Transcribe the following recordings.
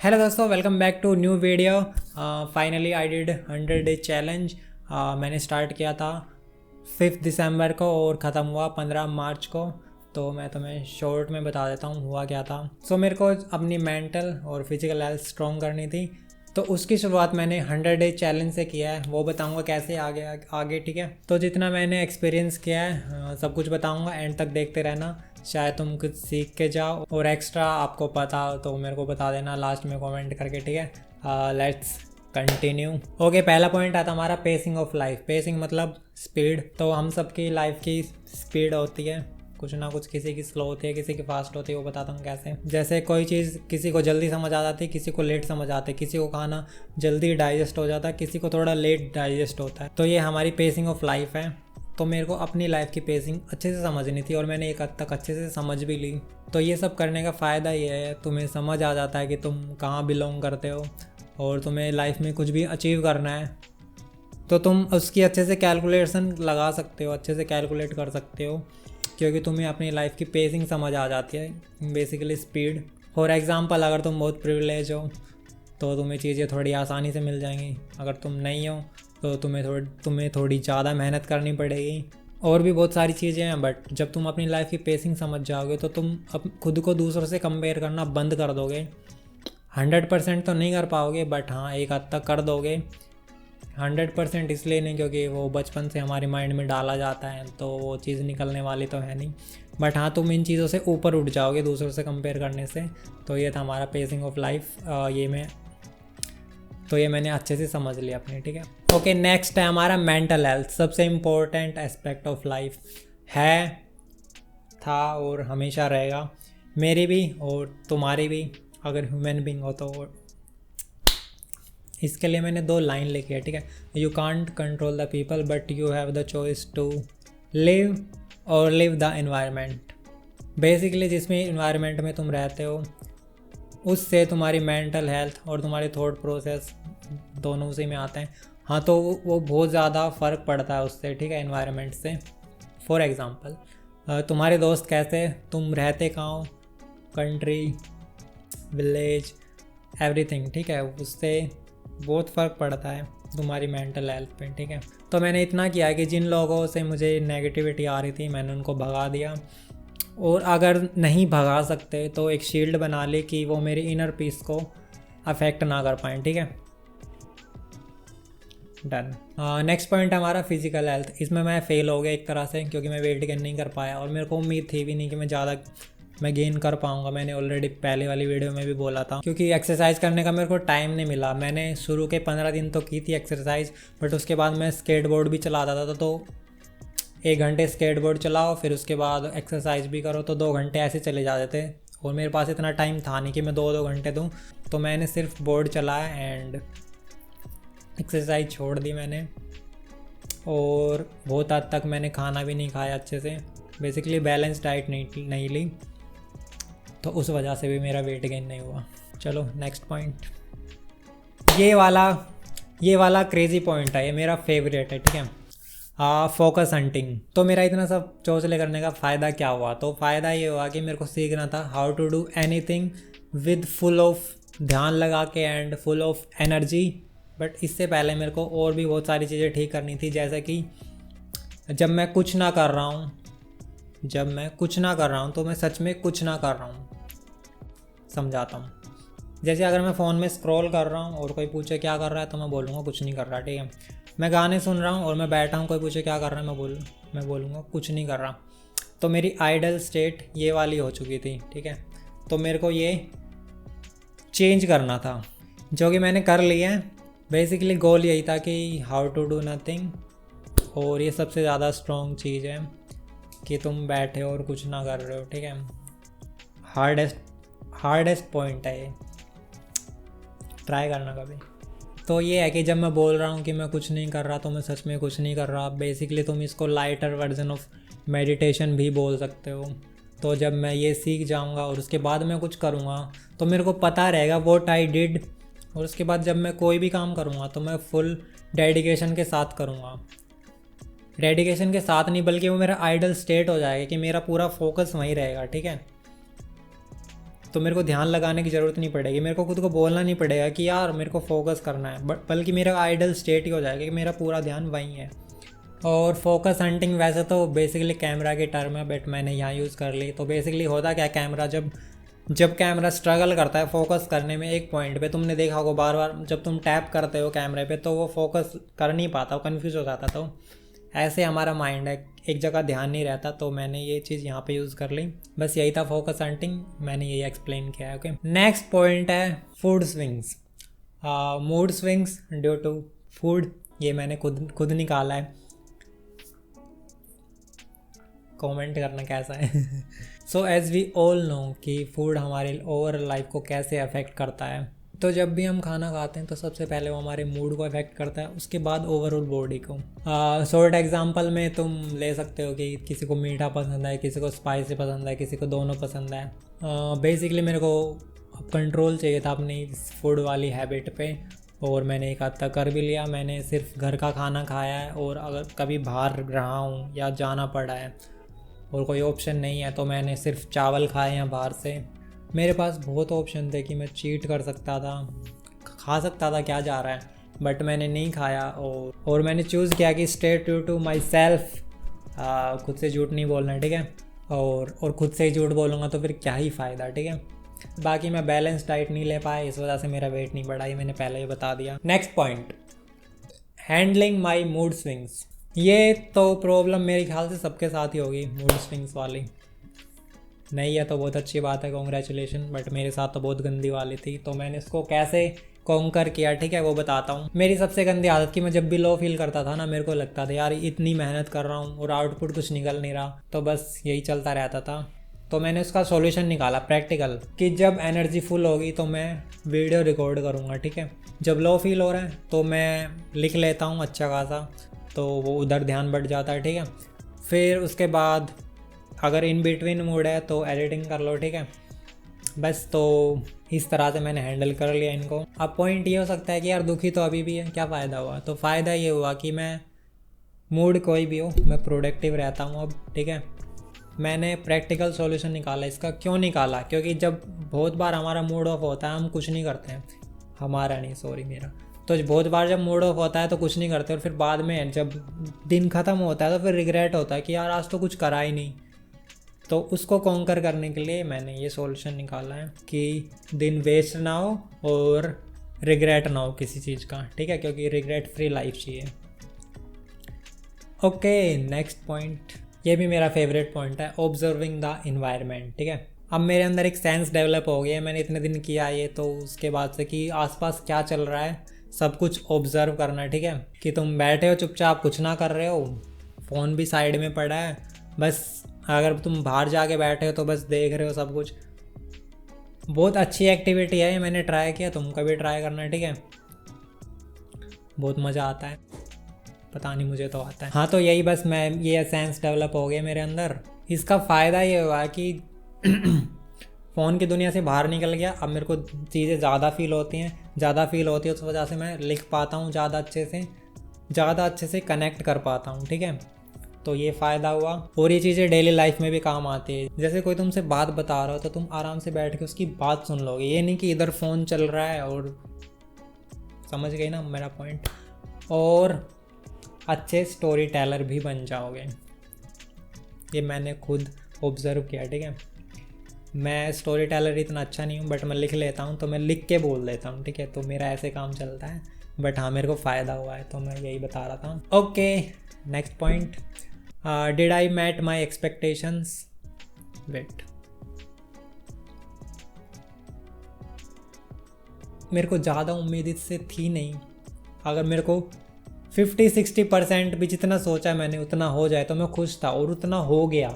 Hello दोस्तों, welcome back to new video. Finally I did 100 day challenge. मैंने start किया था 5 दिसंबर को और ख़त्म हुआ 15 मार्च को। तो मैं तुम्हें शॉर्ट में बता देता हूँ हुआ क्या था। मेरे को अपनी मेंटल और फिजिकल हेल्थ स्ट्रॉन्ग करनी थी, तो उसकी शुरुआत मैंने 100 डे चैलेंज से किया है। वो बताऊँगा कैसे आगे आगे, ठीक है। तो जितना मैंने एक्सपीरियंस किया है सब कुछ बताऊँगा, एंड तक देखते रहना, शायद तुम कुछ सीख के जाओ। और एक्स्ट्रा आपको पता हो तो मेरे को बता देना लास्ट में कमेंट करके, ठीक है। Let's continue. ओके, पहला पॉइंट आता हमारा पेसिंग ऑफ लाइफ। पेसिंग मतलब स्पीड। तो हम सबकी लाइफ की स्पीड होती है कुछ ना कुछ, किसी की स्लो होती है, किसी की फास्ट होती है। वो बताता हूँ कैसे। जैसे कोई चीज़ किसी को जल्दी समझ आ जाती है, किसी को लेट समझ आती है, किसी को खाना जल्दी डाइजेस्ट हो जाता है, किसी को थोड़ा लेट डाइजेस्ट होता है। तो ये हमारी पेसिंग ऑफ लाइफ है। तो मेरे को अपनी लाइफ की पेसिंग अच्छे से समझनी थी और मैंने एक हद तक अच्छे से समझ भी ली। तो ये सब करने का फ़ायदा ये है, तुम्हें समझ आ जाता है कि तुम कहाँ बिलोंग करते हो और तुम्हें लाइफ में कुछ भी अचीव करना है तो तुम उसकी अच्छे से कैलकुलेशन लगा सकते हो, अच्छे से कैलकुलेट कर सकते हो, क्योंकि तुम्हें अपनी लाइफ की पेसिंग समझ आ जाती है। Basically speed. फॉर एग्ज़ाम्पल, अगर तुम बहुत प्रिविलेज हो तो तुम्हें चीज़ें थोड़ी आसानी से मिल जाएंगी। अगर तुम नहीं हो तो तुम्हें थोड़ी ज़्यादा मेहनत करनी पड़ेगी। और भी बहुत सारी चीज़ें हैं, बट जब तुम अपनी लाइफ की पेसिंग समझ जाओगे तो तुम अब खुद को दूसरों से कंपेयर करना बंद कर दोगे। 100% तो नहीं कर पाओगे, बट हाँ एक हद तक कर दोगे। 100% इसलिए नहीं क्योंकि वो बचपन से हमारे माइंड में डाला जाता है, तो वो चीज़ निकलने वाली तो है नहीं। बट हाँ, तुम इन चीज़ों से ऊपर उठ जाओगे दूसरों से कंपेयर करने से। तो ये था हमारा पेसिंग ऑफ लाइफ। ये मैंने अच्छे से समझ लिया अपनी, ठीक है। ओके, नेक्स्ट है हमारा मेंटल हेल्थ। सबसे इम्पोर्टेंट एस्पेक्ट ऑफ लाइफ है, था और हमेशा रहेगा, मेरी भी और तुम्हारी भी, अगर ह्यूमन बींग हो तो। इसके लिए मैंने 2 लाइन लिखी है, ठीक है। You can't control the people but you have the choice to live और लिव द एनवायरनमेंट। बेसिकली जिसमें इन्वायरमेंट में तुम रहते हो उससे तुम्हारी मेंटल हेल्थ और तुम्हारे थॉट प्रोसेस दोनों उसी में आते हैं। हाँ, तो वो बहुत ज़्यादा फ़र्क पड़ता है उससे, ठीक है, एनवायरनमेंट से। फॉर एग्ज़ाम्पल, तुम्हारे दोस्त कैसे, तुम रहते कहाँ हो, कंट्री, विलेज, एवरीथिंग, ठीक है, उससे बहुत फ़र्क पड़ता है तुम्हारी मेंटल हेल्थ पे, ठीक है। तो मैंने इतना किया कि जिन लोगों से मुझे नेगेटिविटी आ रही थी मैंने उनको भगा दिया, और अगर नहीं भगा सकते तो एक शील्ड बना ली कि वो मेरी इनर पीस को अफेक्ट ना कर पाएँ, ठीक है। डन। नेक्स्ट पॉइंट हमारा फिजिकल हेल्थ। इसमें मैं फ़ेल हो गया एक तरह से, क्योंकि मैं वेट गेन नहीं कर पाया और मेरे को उम्मीद थी भी नहीं कि मैं गेन कर पाऊँगा। मैंने ऑलरेडी पहले वाली वीडियो में भी बोला था, क्योंकि एक्सरसाइज करने का मेरे को टाइम नहीं मिला। मैंने शुरू के 15 दिन तो की थी एक्सरसाइज, बट उसके बाद मैं स्केटबोर्ड भी चलाता था, तो 1 घंटे स्केटबोर्ड चलाओ, फिर उसके बाद एक्सरसाइज भी करो, तो 2 घंटे ऐसे चले जाते थे। और मेरे पास इतना टाइम था नहीं कि मैं 2 घंटे दूँ, तो मैंने सिर्फ बोर्ड चलाया एंड एक्सरसाइज छोड़ दी मैंने। और बहुत हद तक मैंने खाना भी नहीं खाया अच्छे से, बेसिकली बैलेंस डाइट नहीं ली, तो उस वजह से भी मेरा वेट गेन नहीं हुआ। चलो नेक्स्ट पॉइंट। ये वाला क्रेजी पॉइंट है, ये मेरा फेवरेट है, ठीक है। Focus hunting. तो मेरा इतना सब चौचले करने का फ़ायदा क्या हुआ? तो फ़ायदा ये हुआ कि मेरे को सीखना था how to do anything with full of ध्यान लगा के and full of energy. But इससे पहले मेरे को और भी बहुत सारी चीज़ें ठीक करनी थी, जैसे कि जब मैं कुछ ना कर रहा हूँ तो मैं सच में कुछ ना कर रहा हूँ। समझाता हूँ। जैसे अगर मैं फ़ोन में स्क्रॉल कर रहा हूँ और कोई पूछे क्या कर रहा है तो मैं बोलूँगा कुछ नहीं कर रहा, ठीक है। मैं गाने सुन रहा हूँ और मैं बैठा हूँ, कोई पूछे क्या कर रहा है, मैं बोलूँगा कुछ नहीं कर रहा। तो मेरी आइडल स्टेट ये वाली हो चुकी थी, ठीक है। तो मेरे को ये चेंज करना था, जो कि मैंने कर लिया है। बेसिकली गोल यही था कि हाउ टू डू नथिंग। और ये सबसे ज़्यादा स्ट्रॉन्ग चीज़ है कि तुम बैठे हो और कुछ ना कर रहे हो, ठीक है। हार्डेस्ट पॉइंट है ये, ट्राई करना कभी। तो ये है कि जब मैं बोल रहा हूँ कि मैं कुछ नहीं कर रहा तो मैं सच में कुछ नहीं कर रहा। बेसिकली तुम इसको लाइटर वर्जन ऑफ मेडिटेशन भी बोल सकते हो। तो जब मैं ये सीख जाऊँगा और उसके बाद मैं कुछ करूँगा तो मेरे को पता रहेगा व्हाट आई डिड, और उसके बाद जब मैं कोई भी काम करूँगा तो मैं फुल डेडिकेशन के साथ करूँगा। डेडिकेशन के साथ नहीं, बल्कि वो मेरा आइडल स्टेट हो जाएगा कि मेरा पूरा फोकस वहीं रहेगा, ठीक है। तो मेरे को ध्यान लगाने की ज़रूरत नहीं पड़ेगी, मेरे को खुद को बोलना नहीं पड़ेगा कि यार मेरे को फोकस करना है, बल्कि मेरा आइडल स्टेट ही हो जाएगा कि मेरा पूरा ध्यान वहीं है। और फोकस हंटिंग वैसे तो बेसिकली कैमरा की टर्म है, बट मैंने यहाँ यूज़ कर ली। तो बेसिकली होता क्या, कैमरा जब कैमरा स्ट्रगल करता है फोकस करने में एक पॉइंट पे, तुमने देखा होगा बार बार जब तुम टैप करते हो कैमरे पे तो वो फोकस कर नहीं पाता, वो कन्फ्यूज़ हो जाता। तो ऐसे हमारा माइंड है, एक जगह ध्यान नहीं रहता। तो मैंने ये चीज़ यहाँ पे यूज़ कर ली। बस यही था फोकस हंटिंग, मैंने यही एक्सप्लेन किया है। ओके, नेक्स्ट पॉइंट है food swings, mood swings due to food. ये मैंने खुद निकाला है, कमेंट करना कैसा है। So as we all know कि फूड हमारे ओवरऑल लाइफ को कैसे अफेक्ट करता है। तो जब भी हम खाना खाते हैं तो सबसे पहले वो हमारे मूड को अफेक्ट करता है, उसके बाद ओवरऑल बॉडी को। शॉर्ट एग्जांपल में तुम ले सकते हो कि किसी को मीठा पसंद है, किसी को स्पाइसी पसंद है, किसी को दोनों पसंद है। बेसिकली मेरे को कंट्रोल चाहिए था अपनी फूड वाली हैबिट पे, और मैंने एक हद तक कर भी लिया। मैंने सिर्फ घर का खाना खाया है, और अगर कभी बाहर रहा हूँ या जाना पड़ा है और कोई ऑप्शन नहीं है तो मैंने सिर्फ चावल खाए हैं बाहर से। मेरे पास बहुत ऑप्शन थे कि मैं चीट कर सकता था, खा सकता था, क्या जा रहा है, बट मैंने नहीं खाया। और मैंने चूज़ किया कि stay true to myself, खुद से झूठ नहीं बोलना, ठीक है। और खुद से ही झूठ बोलूँगा तो फिर क्या ही फ़ायदा, ठीक है। बाकी मैं बैलेंस डाइट नहीं ले पाया, इस वजह से मेरा वेट नहीं बढ़ा, ये मैंने पहले ही बता दिया। Next point, handling my mood swings. ये तो प्रॉब्लम मेरे ख्याल से सबके साथ ही होगी, मूड स्विंग्स वाली। नहीं है तो बहुत अच्छी बात है, कॉन्ग्रेचुलेशन, बट मेरे साथ तो बहुत गंदी वाली थी। तो मैंने इसको कैसे कॉन्कर किया, ठीक है, वो बताता हूँ। मेरी सबसे गंदी आदत कि मैं जब भी लो फील करता था ना, मेरे को लगता था यार इतनी मेहनत कर रहा हूँ और आउटपुट कुछ निकल नहीं रहा, तो बस यही चलता रहता था। तो मैंने उसका सॉल्यूशन निकाला प्रैक्टिकल, कि जब एनर्जी फुल होगी तो मैं वीडियो रिकॉर्ड करूँगा, ठीक है। जब लो फील हो रहा है तो मैं लिख लेता हूँ अच्छा खासा, तो वो उधर ध्यान बढ़ जाता है, ठीक है। फिर उसके बाद अगर इन बिटवीन मूड है तो एडिटिंग कर लो, ठीक है। बस तो इस तरह से मैंने हैंडल कर लिया इनको। अब पॉइंट ये हो सकता है कि यार दुखी तो अभी भी है, क्या फ़ायदा हुआ? तो फ़ायदा ये हुआ कि मैं, मूड कोई भी हो, मैं प्रोडक्टिव रहता हूँ अब, ठीक है। मैंने प्रैक्टिकल सॉल्यूशन निकाला इसका। क्यों निकाला? क्योंकि जब बहुत बार हमारा मूड ऑफ होता है हम कुछ नहीं करते हैं, हमारा नहीं, सॉरी मेरा। तो बहुत बार जब मूड ऑफ होता है तो कुछ नहीं करते, और फिर बाद में जब दिन ख़त्म होता है तो फिर रिग्रेट होता है कि यार आज तो कुछ करा ही नहीं। तो उसको कॉन्कर करने के लिए मैंने ये सॉल्यूशन निकाला है कि दिन वेस्ट ना हो और रिग्रेट ना हो किसी चीज़ का, ठीक है, क्योंकि रिग्रेट फ्री लाइफ चाहिए। ओके, नेक्स्ट पॉइंट, ये भी मेरा फेवरेट पॉइंट है, ऑब्जर्विंग द इन्वायरमेंट, ठीक है। अब मेरे अंदर एक सेंस डेवलप हो गया है, मैंने इतने दिन किया ये, तो उसके बाद से कि आसपास क्या चल रहा है सब कुछ ऑब्जर्व करना, ठीक है। कि तुम बैठे हो चुपचाप, कुछ ना कर रहे हो, फ़ोन भी साइड में पड़ा है, बस अगर तुम बाहर जाके बैठे हो तो बस देख रहे हो सब कुछ। बहुत अच्छी एक्टिविटी है, मैंने ट्राई किया, तुम कभी ट्राई करना, ठीक है। बहुत मज़ा आता है, पता नहीं मुझे तो आता है। हाँ, तो यही बस मैं, ये सेंस डेवलप हो गया मेरे अंदर। इसका फ़ायदा ये हुआ कि फ़ोन की दुनिया से बाहर निकल गया। अब मेरे को चीज़ें ज़्यादा फील होती हैं, उस वजह से मैं लिख पाता हूँ ज़्यादा अच्छे से कनेक्ट कर पाता हूँ, ठीक है। तो ये फ़ायदा हुआ, और ये चीज़ें डेली लाइफ में भी काम आती है। जैसे कोई तुमसे बात बता रहा हो तो तुम आराम से बैठ के उसकी बात सुन लोगे, ये नहीं कि इधर फ़ोन चल रहा है, और समझ गए ना मेरा पॉइंट। और अच्छे स्टोरी टेलर भी बन जाओगे, ये मैंने खुद ऑब्ज़र्व किया, ठीक है। मैं स्टोरी टेलर इतना अच्छा नहीं हूँ, बट मैं लिख लेता हूँ, तो मैं लिख के बोल देता हूँ, ठीक है। तो मेरा ऐसे काम चलता है, बट हाँ मेरे को फ़ायदा हुआ है, तो मैं यही बता रहा था। Okay, next point, did I met my expectations? Wait, मेरे को ज़्यादा उम्मीद इससे थी नहीं। अगर मेरे को 50-60% भी जितना सोचा मैंने उतना हो जाए तो मैं खुश था, और उतना हो गया,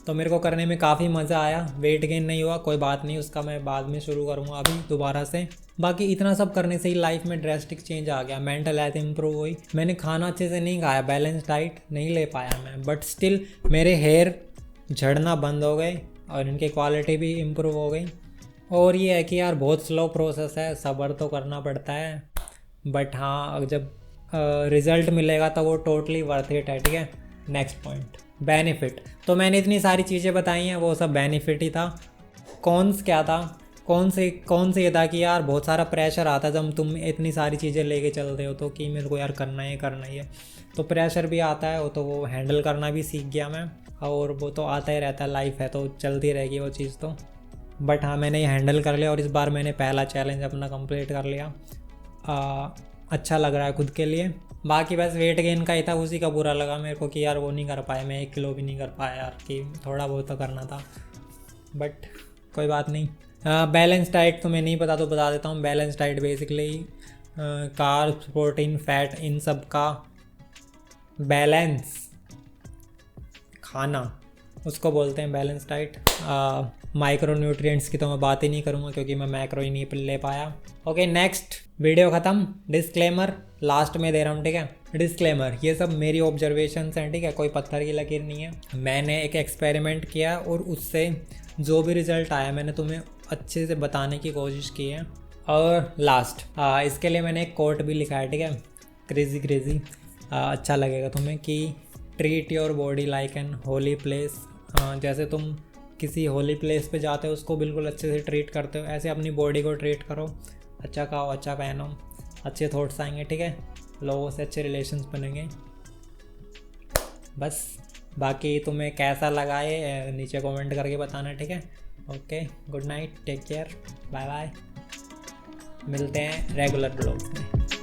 तो मेरे को करने में काफ़ी मज़ा आया। वेट गेन नहीं हुआ, कोई बात नहीं, उसका मैं बाद में शुरू करूँगा अभी दोबारा से। बाकी इतना सब करने से ही लाइफ में ड्रेस्टिक चेंज आ गया, मेंटल हेल्थ इंप्रूव हुई। मैंने खाना अच्छे से नहीं खाया, बैलेंस डाइट नहीं ले पाया मैं, बट स्टिल मेरे हेयर झड़ना बंद हो गए और इनकी क्वालिटी भी इम्प्रूव हो गई। और ये है कि यार बहुत स्लो प्रोसेस है, सब्र तो करना पड़ता है, बट हाँ जब रिज़ल्ट मिलेगा तो वो टोटली वर्थ इट है, ठीक है। Next point, benefit. तो मैंने इतनी सारी चीज़ें बताई हैं, वो सब बेनिफिट ही था। कॉन्स क्या था, कौन से ये था कि यार बहुत सारा प्रेशर आता है जब तुम इतनी सारी चीज़ें लेके चलते हो, तो कि मेरे को यार करना ही है। तो प्रेशर भी आता है, वो तो वो हैंडल करना भी सीख गया मैं, और वो तो आता ही रहता है, लाइफ है तो चलती रहेगी वो चीज़ तो। बट हाँ, मैंने ये हैंडल कर लिया और इस बार मैंने पहला चैलेंज अपना कंप्लीट कर लिया। अच्छा लग रहा है खुद के लिए। बाकी बस वेट गेन का ही था, उसी का बुरा लगा मेरे को कि यार वो नहीं कर पाया, मैं 1 किलो भी नहीं कर पाया यार, कि थोड़ा बहुत तो करना था, बट कोई बात नहीं। बैलेंस डाइट तुम्हें नहीं पता तो बता देता हूँ। Balance diet basically carbs, protein, fat, इन सब का बैलेंस खाना, उसको बोलते हैं बैलेंस डाइट। माइक्रो न्यूट्रिएंट्स की तो मैं बात ही नहीं करूँगा क्योंकि मैं मैक्रो ही नहीं ले पाया। ओके, नेक्स्ट, वीडियो ख़त्म। डिस्क्लेमर लास्ट में दे रहा हूँ, ठीक है। डिस्क्लेमर, ये सब मेरी ऑब्जर्वेशंस हैं, ठीक है, कोई पत्थर की लकीर नहीं है। मैंने एक एक्सपेरिमेंट किया और उससे जो भी रिज़ल्ट आया मैंने तुम्हें अच्छे से बताने की कोशिश की है। और लास्ट, इसके लिए मैंने एक कोट भी लिखा है, ठीक है, क्रेज़ी, अच्छा लगेगा तुम्हें, कि treat your body like an holy place. जैसे तुम किसी होली प्लेस पे जाते हो, उसको बिल्कुल अच्छे से ट्रीट करते हो, ऐसे अपनी बॉडी को ट्रीट करो। अच्छा खाओ, अच्छा पहनो, अच्छे थॉट्स आएंगे, ठीक है, लोगों से अच्छे रिलेशंस बनेंगे। बस बाकी तुम्हें कैसा लगा है नीचे कमेंट करके बताना, ठीक है। Okay, good night, take care, bye bye, मिलते हैं रेगुलर ब्लॉग्स में।